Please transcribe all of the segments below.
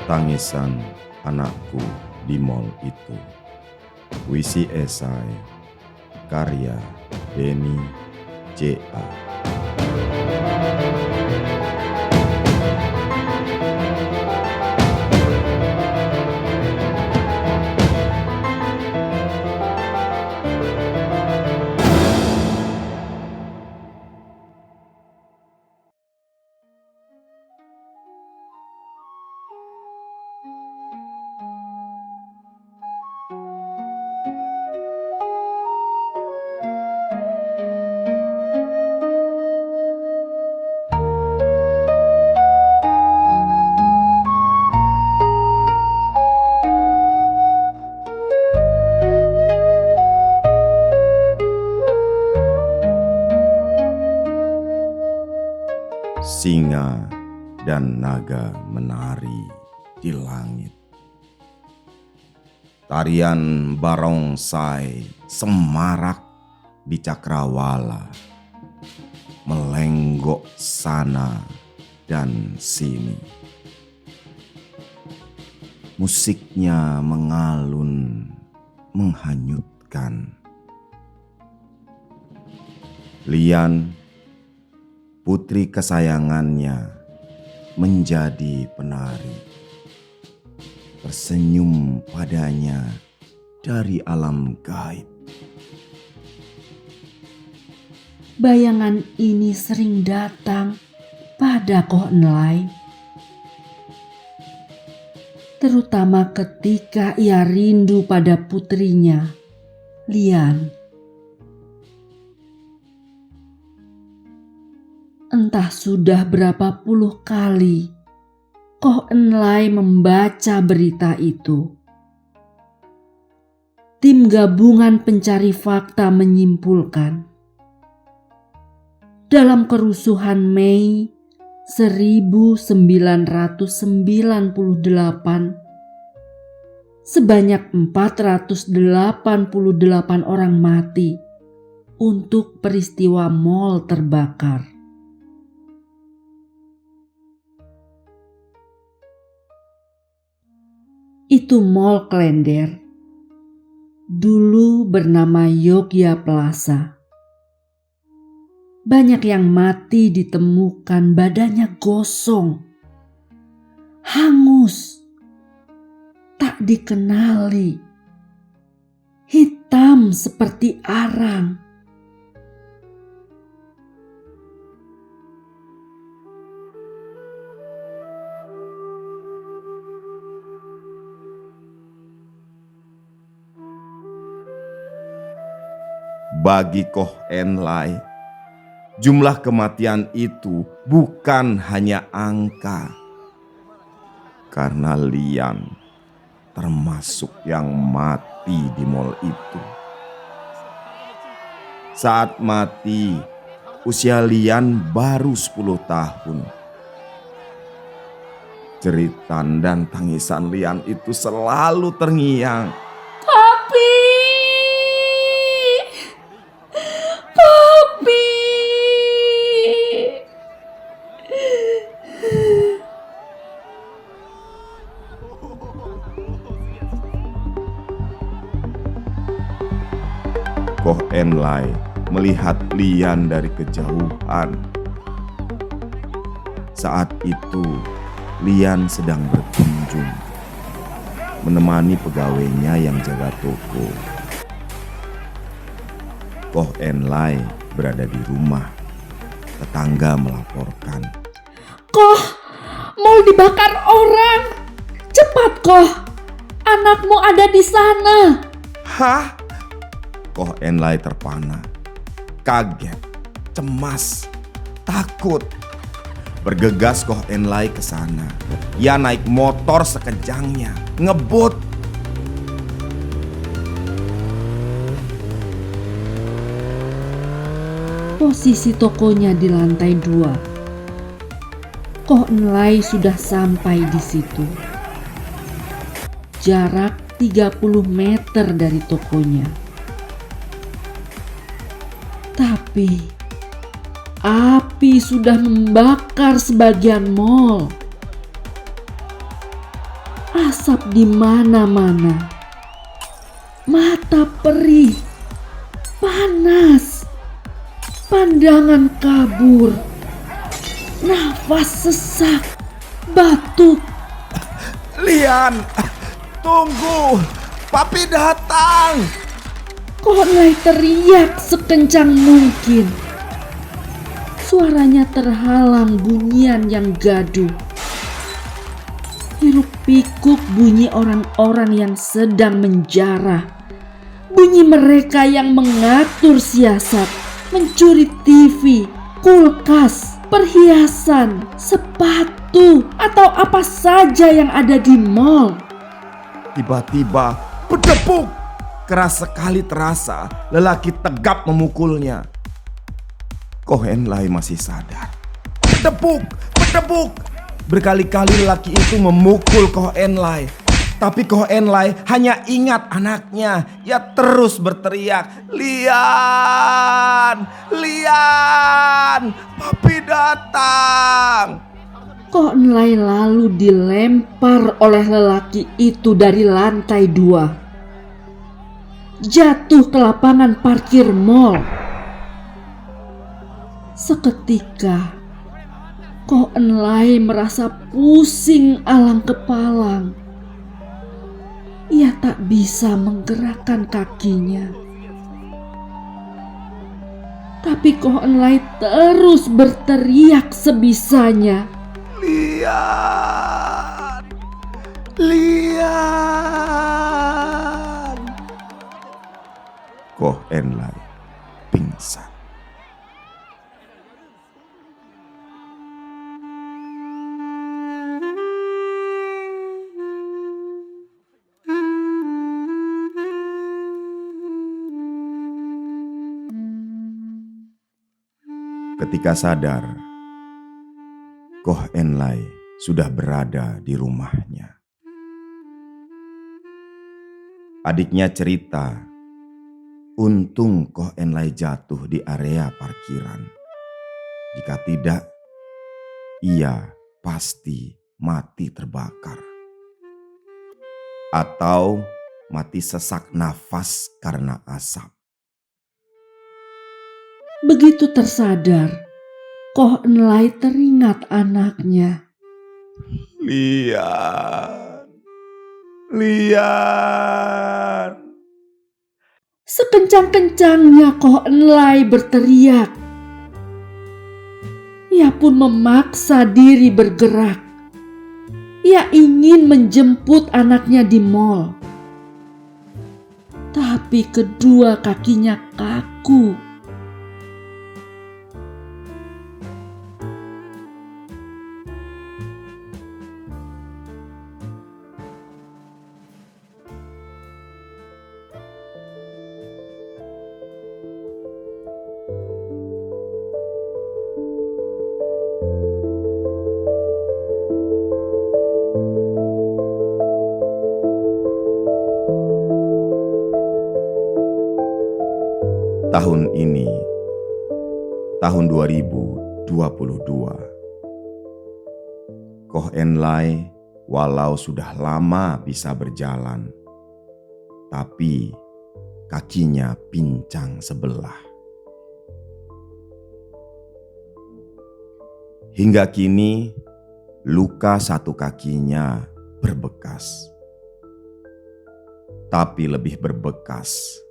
Tangisan anakku di mall itu. Puisi esai karya Denny J.A. Singa dan naga menari di langit. Tarian barongsai semarak di cakrawala, melenggok sana dan sini. Musiknya mengalun, menghanyutkan. Lian, putri kesayangannya, menjadi penari. Tersenyum padanya dari alam gaib. Bayangan ini sering datang pada Koh Enlai, terutama ketika ia rindu pada putrinya, Lian. Entah sudah berapa puluh kali Koh Enlai membaca berita itu. Tim gabungan pencari fakta menyimpulkan, dalam kerusuhan Mei 1998, sebanyak 488 orang mati untuk peristiwa mall terbakar. Itu Mall Klender, dulu bernama Yogya Plaza. Banyak yang mati ditemukan badannya gosong, hangus, tak dikenali, hitam seperti arang. Bagi Koh Enlai, jumlah kematian itu bukan hanya angka, karena Lian termasuk yang mati di mall itu. Saat mati, usia Lian baru 10 tahun. Jeritan dan tangisan Lian itu selalu terngiang. Koh Enlai melihat Lian dari kejauhan. Saat itu Lian sedang berkunjung, menemani pegawainya yang jaga toko. Koh Enlai berada di rumah. Tetangga melaporkan, "Koh, mall dibakar orang. Cepat Koh, anakmu ada di sana." "Hah?" Koh Enlai terpana, kaget, cemas, takut. Bergegas Koh Enlai ke sana. Ia naik motor sekejangnya, ngebut. Posisi tokonya di lantai 2. Koh Enlai sudah sampai di situ. Jarak 30 meter dari tokonya. Tapi api sudah membakar sebagian mall. Asap di mana-mana. Mata perih, panas, pandangan kabur, nafas sesak, batuk. Lian, tunggu, papi datang. Ko Enlai teriak sekencang mungkin. Suaranya terhalang bunyian yang gaduh. Hiruk pikuk bunyi orang-orang yang sedang menjarah. Bunyi mereka yang mengatur siasat, mencuri TV, kulkas, perhiasan, sepatu, atau apa saja yang ada di mall. Tiba-tiba berdebuk. Keras sekali terasa lelaki tegap memukulnya. Ko Enlai masih sadar. Berdebuk, berdebuk. Berkali-kali lelaki itu memukul Ko Enlai. Tapi Ko Enlai hanya ingat anaknya. Ia terus berteriak, "Lian, Lian, papi datang." Ko Enlai lalu dilempar oleh lelaki itu dari lantai 2. Jatuh ke lapangan parkir mall. Seketika Ko Enlai merasa pusing alang kepalang. Ia tak bisa menggerakkan kakinya. Tapi Ko Enlai terus berteriak sebisanya. Lian, Lian. Ko Enlai pingsan. Ketika sadar, Ko Enlai sudah berada di rumahnya. Adiknya cerita, untung Ko Enlai jatuh di area parkiran. Jika tidak, ia pasti mati terbakar. Atau mati sesak nafas karena asap. Begitu tersadar, Ko Enlai teringat anaknya. Lian, Lian. Sekencang-kencangnya Ko Enlai berteriak. Ia pun memaksa diri bergerak. Ia ingin menjemput anaknya di mall. Tapi kedua kakinya kaku. Tahun ini, tahun 2022, Ko Enlai walau sudah lama bisa berjalan, tapi kakinya pincang sebelah. Hingga kini, luka satu kakinya berbekas. Tapi lebih berbekas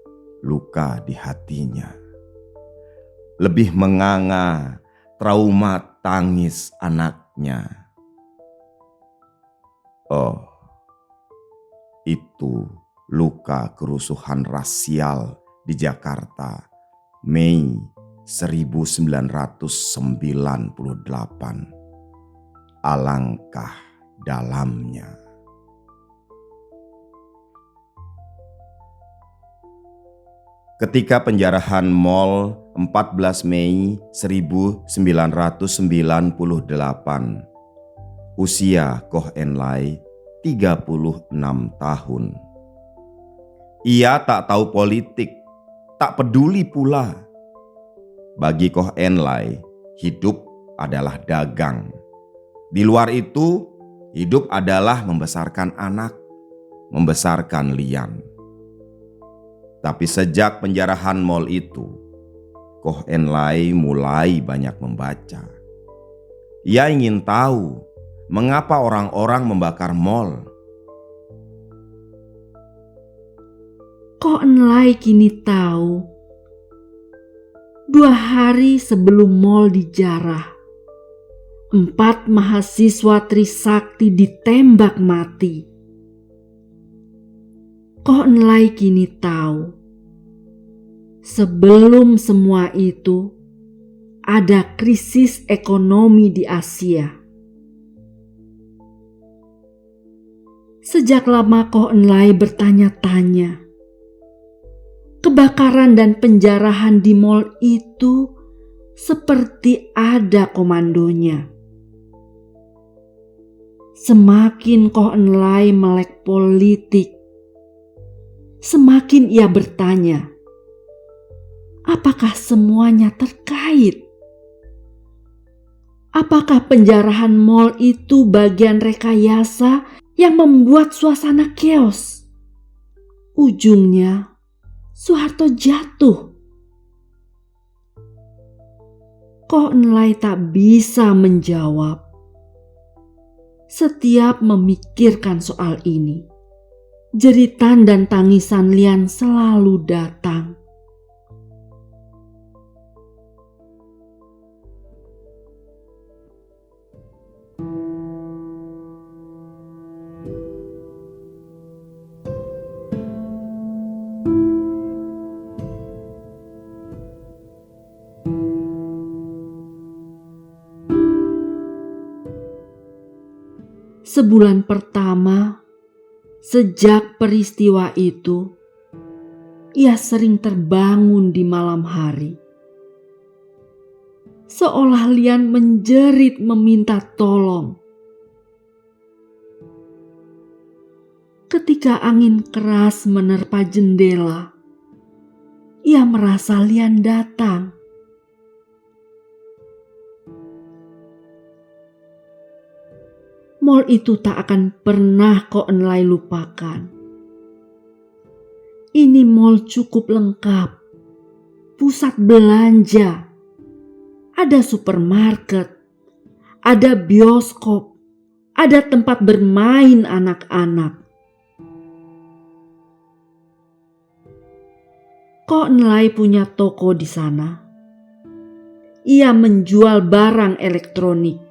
luka di hatinya. Lebih menganga trauma tangis anaknya. Oh, itu luka kerusuhan rasial di Jakarta Mei 1998. Alangkah dalamnya. Ketika penjarahan Mall 14 Mei 1998, usia Ko Enlai 36 tahun. Ia tak tahu politik, tak peduli pula. Bagi Ko Enlai, hidup adalah dagang. Di luar itu, Hidup adalah membesarkan anak, membesarkan Lian. Tapi sejak penjarahan mal itu, Koh Enlai mulai banyak membaca. Ia ingin tahu mengapa orang-orang membakar mal. Koh Enlai kini tahu, 2 hari sebelum mal dijarah, 4 mahasiswa Trisakti ditembak mati. Koh Enlai kini tahu, sebelum semua itu ada krisis ekonomi di Asia. Sejak lama Koh Enlai bertanya-tanya, kebakaran dan penjarahan di mal itu seperti ada komandonya. Semakin Koh Enlai melek politik, semakin ia bertanya, apakah semuanya terkait? Apakah penjarahan mal itu bagian rekayasa yang membuat suasana chaos? Ujungnya, Soeharto jatuh. Koh Enlai tak bisa menjawab. Setiap memikirkan soal ini, jeritan dan tangisan Lian selalu datang. Sebulan pertama sejak peristiwa itu, ia sering terbangun di malam hari. Seolah Lian menjerit meminta tolong. Ketika angin keras menerpa jendela, ia merasa Lian datang. Mal itu tak akan pernah Koh Enlai lupakan. Ini mal cukup lengkap. Pusat belanja, ada supermarket, ada bioskop, ada tempat bermain anak-anak. Koh Enlai punya toko di sana. Ia menjual barang elektronik.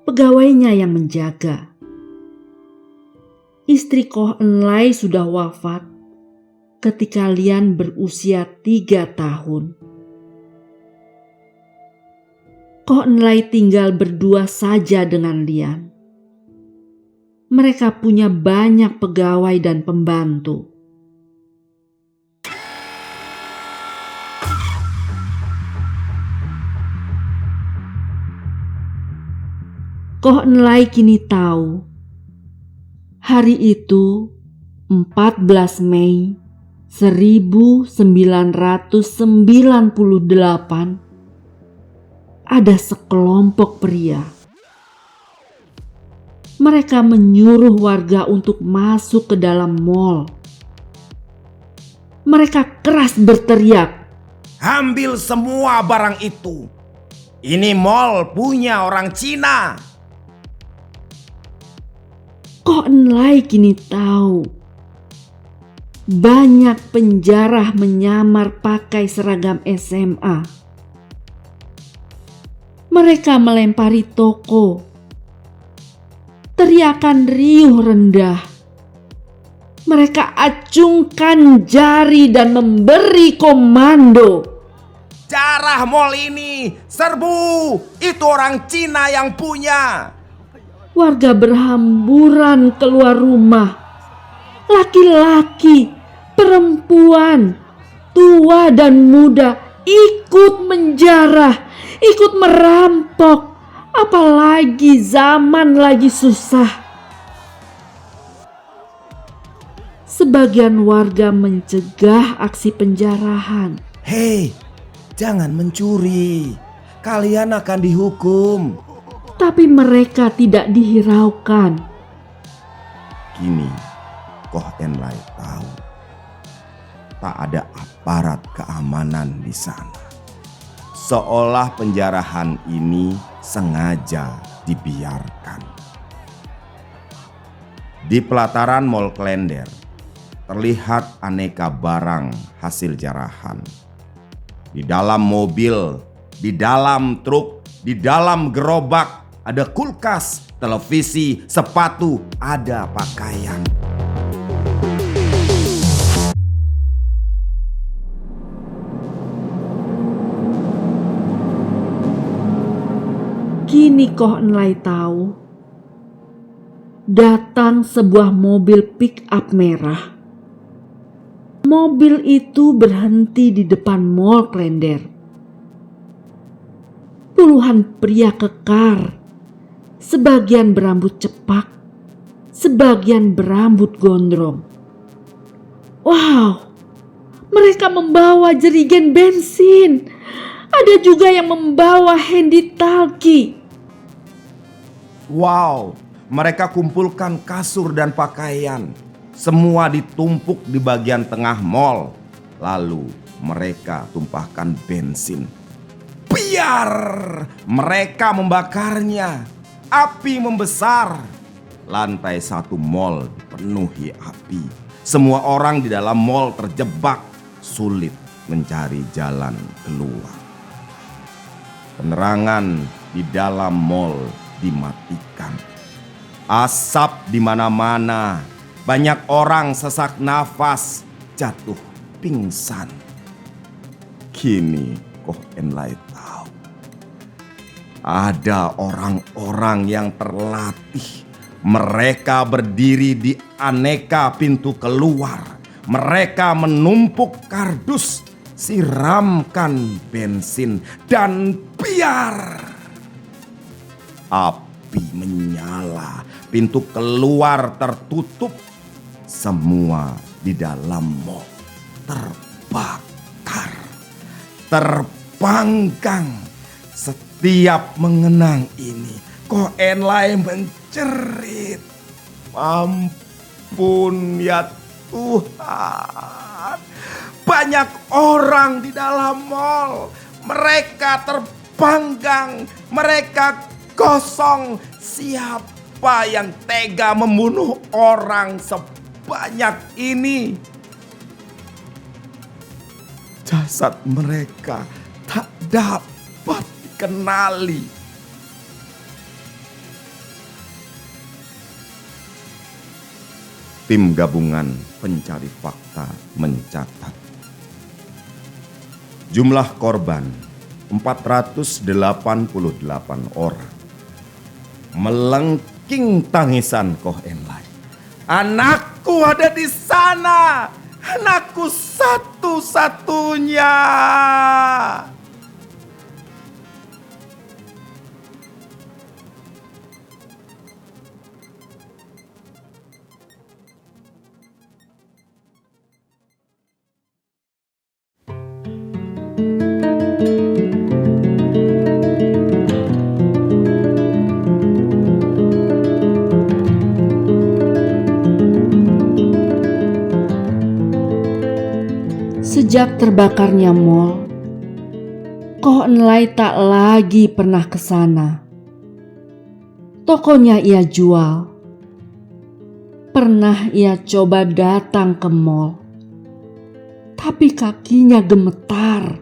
Pegawainya yang menjaga. Istri Koh Enlai sudah wafat ketika Lian berusia 3 tahun. Koh Enlai tinggal berdua saja dengan Lian. Mereka punya banyak pegawai dan pembantu. Koh Enlai kini tahu, hari itu 14 Mei 1998, ada sekelompok pria. Mereka menyuruh warga untuk masuk ke dalam mal. Mereka keras berteriak, Ambil semua barang itu. Ini mal punya orang Cina. Koh Enlai kini tahu, banyak penjara menyamar pakai seragam SMA. Mereka melempari toko. Teriakan riuh rendah. Mereka acungkan jari dan memberi komando. Jarah mal ini, serbu. Itu orang Cina yang punya. Warga berhamburan keluar rumah. Laki-laki, perempuan, tua dan muda ikut menjarah, ikut merampok. Apalagi zaman lagi susah. Sebagian warga mencegah aksi penjarahan. Hei, jangan mencuri. Kalian akan dihukum. tapi mereka tidak dihiraukan. Kini Koh Enlai tahu tak ada aparat keamanan di sana. Seolah penjarahan ini sengaja dibiarkan. Di pelataran Mall Klender terlihat aneka barang hasil jarahan. Di dalam mobil, di dalam truk, di dalam gerobak ada kulkas, televisi, sepatu, ada pakaian. Kini Koh Enlai tahu, datang sebuah mobil pick-up merah. Mobil itu berhenti di depan Mall Klender. Puluhan pria kekar, sebagian berambut cepak, sebagian berambut gondrong. Wow, mereka membawa jerigen bensin. Ada juga yang membawa handi tangki. Wow, mereka kumpulkan kasur dan pakaian. Semua ditumpuk di bagian tengah mall. Lalu mereka tumpahkan bensin. Biar mereka membakarnya. Api membesar. Lantai 1 mall dipenuhi api. Semua orang di dalam mall terjebak. Sulit mencari jalan keluar. Penerangan di dalam mall dimatikan. Asap di mana-mana. Banyak orang sesak nafas, jatuh pingsan. Kini Koh Enlai tahu. Ada orang-orang yang terlatih. Mereka berdiri di aneka pintu keluar. Mereka menumpuk kardus, siramkan bensin, dan biar api menyala. Pintu keluar tertutup. Semua di dalam mall terbakar, terpanggang. Setiap mengenang ini, Koh Enlai menjerit, "Ampun ya Tuhan, banyak orang di dalam mall. Mereka terpanggang, mereka kosong. Siapa yang tega membunuh orang sebanyak ini?" Jasad mereka tak dapat dikenali. Tim gabungan pencari fakta mencatat jumlah korban 488 orang. Melengking tangisan Koh Enlai. "Anakku ada di sana, anakku satu-satunya." Sejak terbakarnya mall, Koh Enlai tak lagi pernah ke sana. Tokonya ia jual. Pernah ia coba datang ke mall, tapi kakinya gemetar.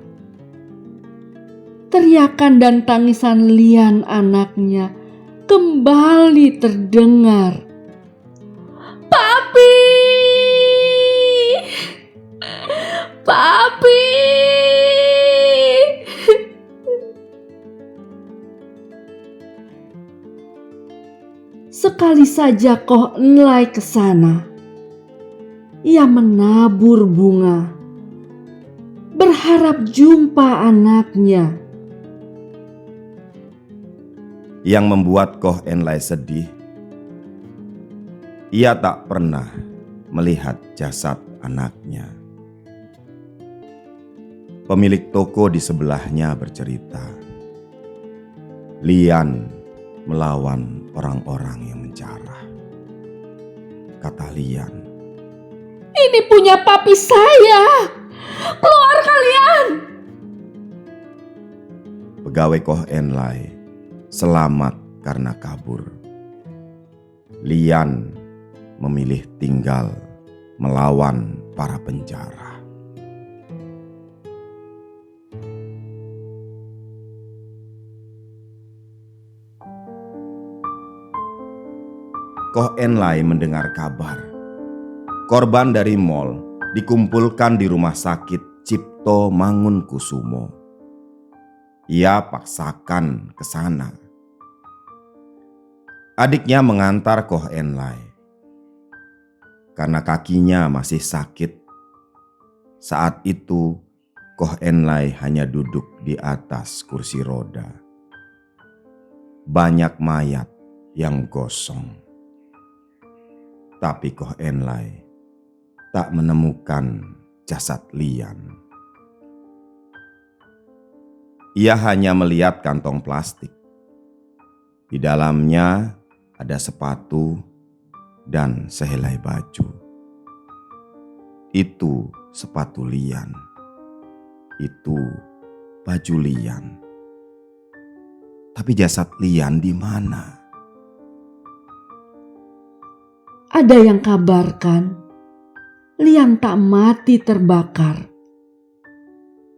Teriakan dan tangisan Lian anaknya kembali terdengar. "Papi! Papi!" Sekali saja Koh Enlai ke sana, ia menabur bunga, berharap jumpa anaknya. Yang membuat Koh Enlai sedih, ia tak pernah melihat jasad anaknya. Pemilik toko di sebelahnya bercerita, Lian melawan orang-orang yang menjarah. Kata Lian, "Ini punya papi saya. Keluar kalian!" Pegawai Koh Enlai selamat karena kabur. Lian memilih tinggal melawan para penjara. Koh Enlai mendengar kabar korban dari mall dikumpulkan di rumah sakit Cipto Mangunkusumo. Ia paksakan ke sana. Adiknya mengantar Koh Enlai. Karena kakinya masih sakit, saat itu Koh Enlai hanya duduk di atas kursi roda. Banyak mayat yang gosong. Tapi Koh Enlai tak menemukan jasad Lian. Ia hanya melihat kantong plastik. Di dalamnya ada sepatu dan sehelai baju. Itu sepatu Lian. Itu baju Lian. Tapi jasad Lian di mana? Ada yang kabarkan Lian tak mati terbakar.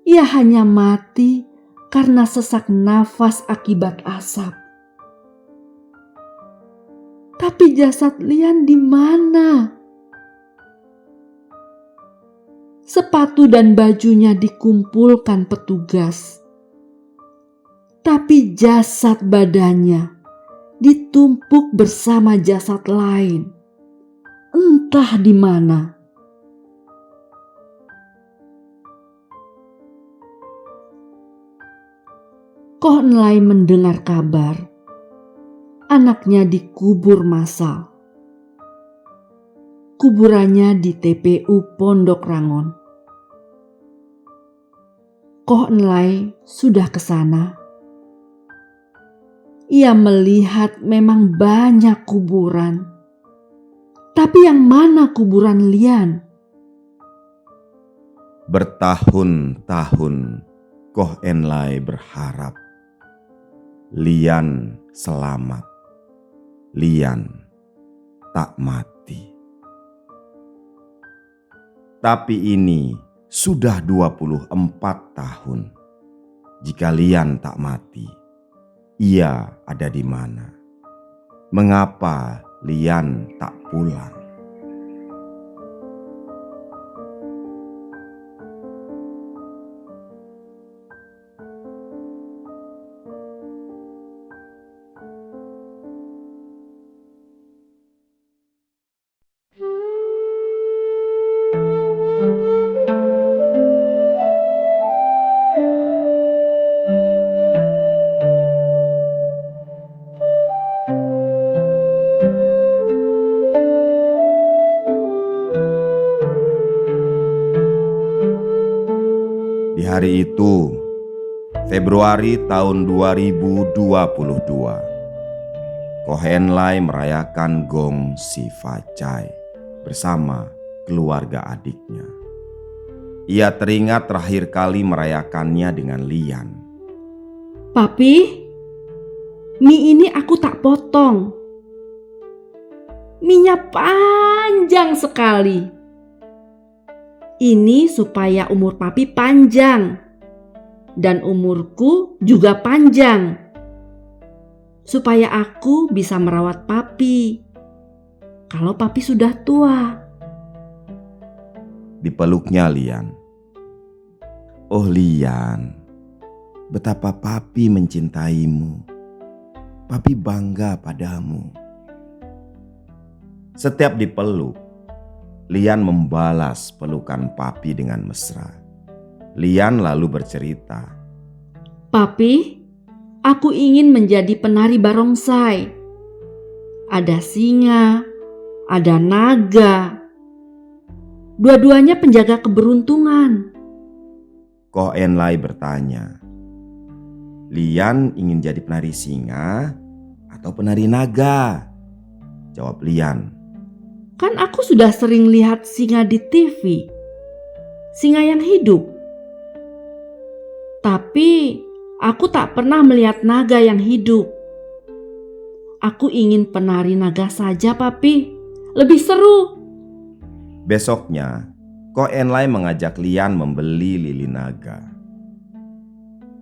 Ia hanya mati karena sesak nafas akibat asap. Tapi jasad Lian di mana? Sepatu dan bajunya dikumpulkan petugas. Tapi jasad badannya ditumpuk bersama jasad lain. Entah di mana. Koh Enlai mendengar kabar anaknya dikubur massal. Kuburannya di TPU Pondok Rangon. Koh Enlai sudah ke sana. Ia melihat memang banyak kuburan. Tapi yang mana kuburan Lian? Bertahun-tahun Koh Enlai berharap Lian selamat. Lian tak mati. Tapi ini sudah 24 tahun. Jika Lian tak mati, ia ada di mana? Mengapa Lian tak pulang? Di hari itu, Februari tahun 2022, Koh Enlai merayakan Gong Sivachai bersama keluarga adiknya. Ia teringat terakhir kali merayakannya dengan Lian. "Papi, mie ini aku tak potong. Mie-nya panjang sekali. Ini supaya umur papi panjang. Dan umurku juga panjang. Supaya aku bisa merawat papi. Kalau papi sudah tua." Dipeluknya Lian. Oh Lian, betapa papi mencintaimu. Papi bangga padamu. Setiap dipeluk, Lian membalas pelukan papi dengan mesra. Lian lalu bercerita, "Papi, aku ingin menjadi penari barongsai. Ada singa, ada naga. Dua-duanya penjaga keberuntungan." Koh Enlai bertanya, Lian ingin jadi penari singa atau penari naga? Jawab Lian. Kan aku sudah sering lihat singa di TV. Singa yang hidup. Tapi aku tak pernah melihat naga yang hidup. Aku ingin penari naga saja, Papi. Lebih seru. Besoknya, Ko Enlai mengajak Lian membeli lilin naga.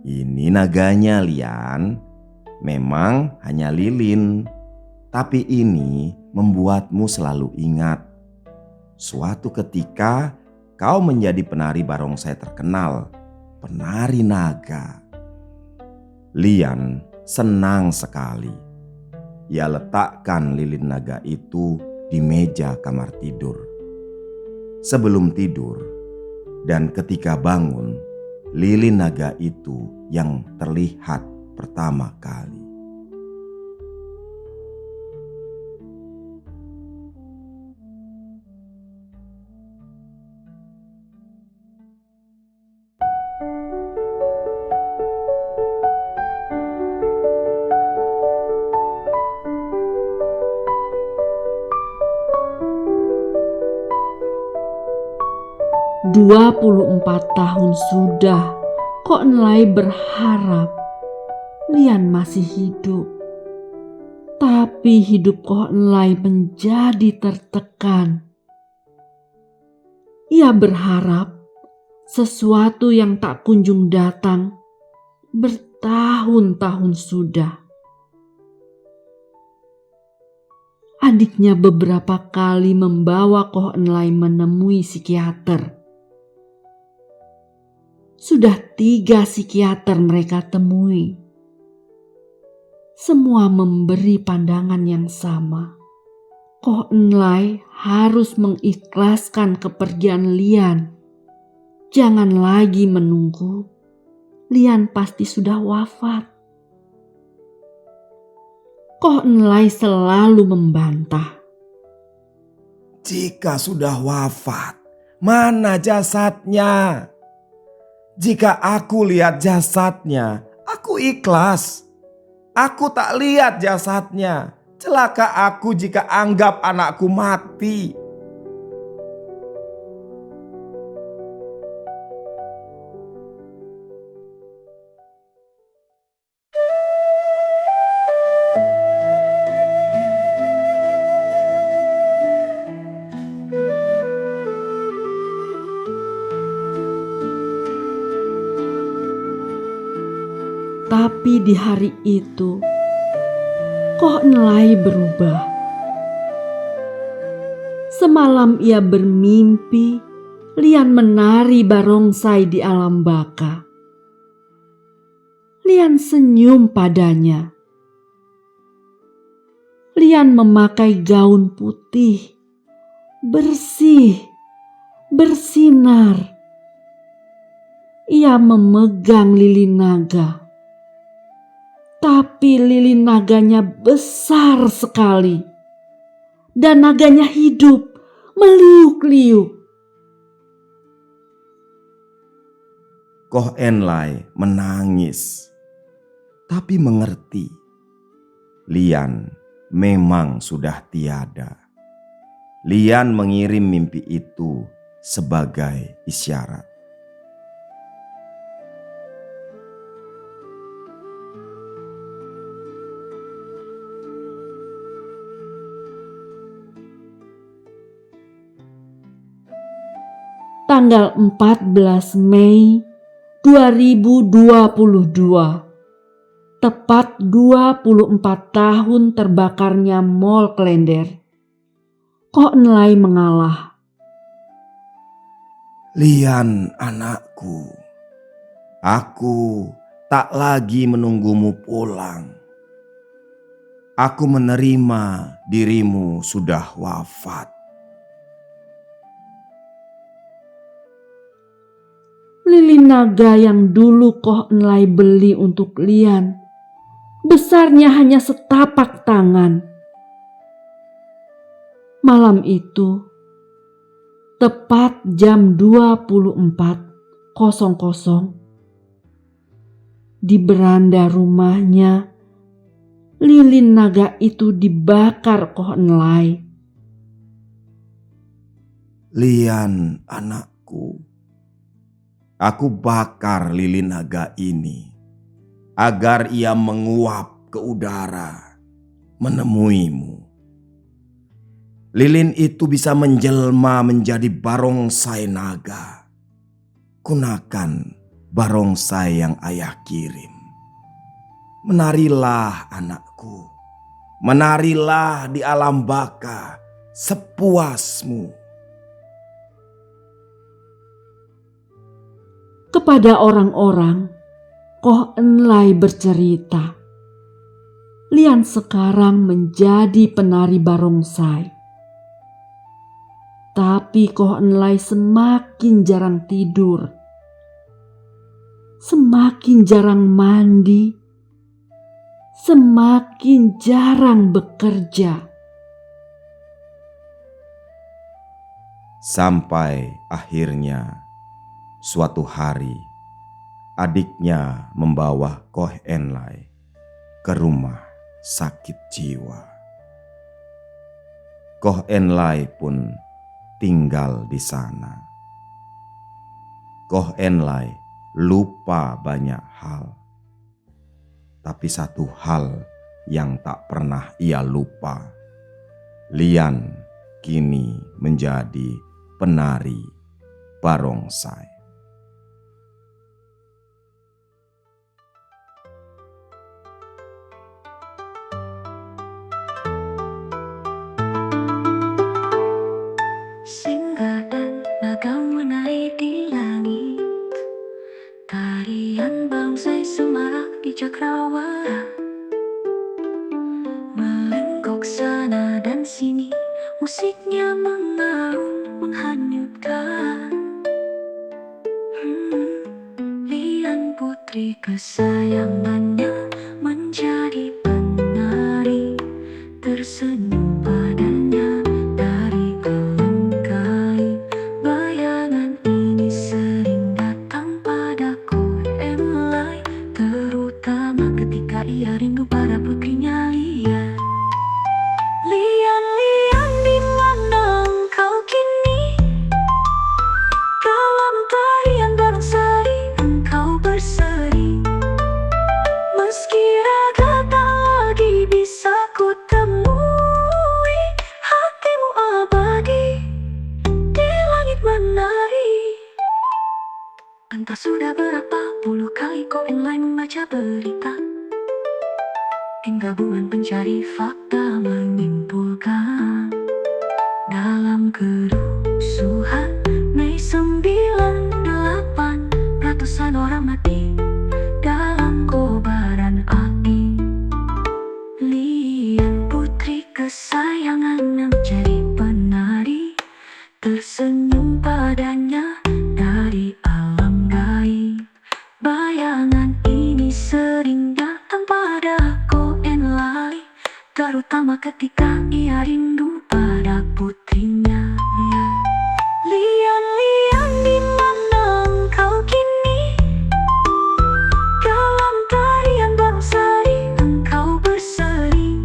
Ini naganya, Lian. Memang hanya lilin, tapi ini membuatmu selalu ingat. Suatu ketika kau menjadi penari barongsai terkenal, penari naga. Lian senang sekali. Ia letakkan lilin naga itu di meja kamar tidur. Sebelum tidur dan ketika bangun, lilin naga itu yang terlihat pertama kali. "24 tahun sudah Ko Enlai berharap Lian masih hidup. Tapi hidup Ko Enlai menjadi tertekan. Ia berharap sesuatu yang tak kunjung datang bertahun-tahun sudah. Adiknya beberapa kali membawa Ko Enlai menemui psikiater. Sudah 3 psikiater mereka temui. Semua memberi pandangan yang sama. Ko Enlai harus mengikhlaskan kepergian Lian. Jangan lagi menunggu. Lian pasti sudah wafat. Ko Enlai selalu membantah. Jika sudah wafat, mana jasadnya? Jika aku lihat jasadnya, aku ikhlas. Aku tak lihat jasadnya. Celaka aku jika anggap anakku mati. Tapi di hari itu, Ko Enlai berubah. Semalam ia bermimpi Lian menari barongsai di alam baka. Lian senyum padanya. Lian memakai gaun putih, bersih, bersinar. Ia memegang lilin naga. Tapi lilin naganya besar sekali. Dan naganya hidup, meliuk-liuk. Ko Enlai menangis, tapi mengerti. Lian memang sudah tiada. Lian mengirim mimpi itu sebagai isyarat. Tanggal 14 Mei 2022, tepat 24 tahun terbakarnya Mall Klender, Ko Enlai mengalah. Lian anakku, aku tak lagi menunggumu pulang. Aku menerima dirimu sudah wafat. Lilin naga yang dulu Ko Enlai beli untuk Lian, besarnya hanya setapak tangan. Malam itu, tepat jam 24.00, di beranda rumahnya, lilin naga itu dibakar Koh Enlai. Lian, anakku, aku bakar lilin naga ini agar ia menguap ke udara menemuimu. Lilin itu bisa menjelma menjadi barongsai naga. Gunakan barongsai yang ayah kirim. Menarilah anakku, menarilah di alam baka sepuasmu. Kepada orang-orang, Koh Enlai bercerita, Lian sekarang menjadi penari barongsai. Tapi Koh Enlai semakin jarang tidur, semakin jarang mandi, semakin jarang bekerja. Sampai akhirnya suatu hari adiknya membawa Koh Enlai ke rumah sakit jiwa. Koh Enlai pun tinggal di sana. Koh Enlai lupa banyak hal, tapi satu hal yang tak pernah ia lupa. Lian kini menjadi penari barongsai. Singa dan naga menari di langit, tarian barongsai semarak di cakrawala, melenggok sana dan sini, musiknya mengalun menghanyutkan. Lian putri kesayangannya menjadi penari, tersenyum padanya dari alam gaib. Bayangan ini sering datang pada Koh Enlai, terutama ketika ia rindu pada putrinya Lian. Lian, Lian, di mana engkau kini? Dalam tarian barongsai engkau berseri. Meski raga tak lagi bisa ku temui, hatimu abadi di langit menari. Entah sudah berapa puluh kali Koh Enlai membaca berita, hingga gabungan pencari fakta menyimpulkan, dalam kerusuhan Mei 98, ratusan orang mati dalam kobaran api. Lian putri kesayangannya menjadi penari, tersenyum padanya dari alam gaib. Bayangan ini sering datang pada Koh Enlai, terutama ketika ia rindu pada putrinya Lian. Lian, Lian, di mana engkau kini? Dalam tarian barongsai engkau berseri.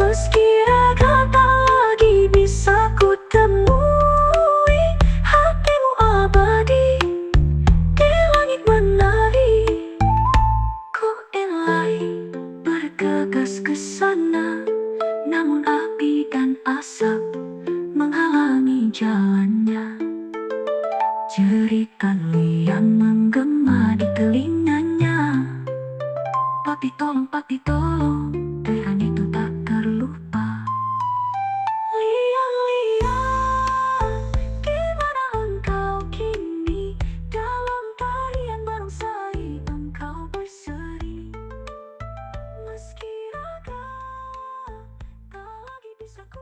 Meski raga tak lagi bisa ku temui, hatimu abadi di langit menari. Koh Enlai bergegas ke sana, namun api dan asap menghalangi jalannya. Jeritan Lian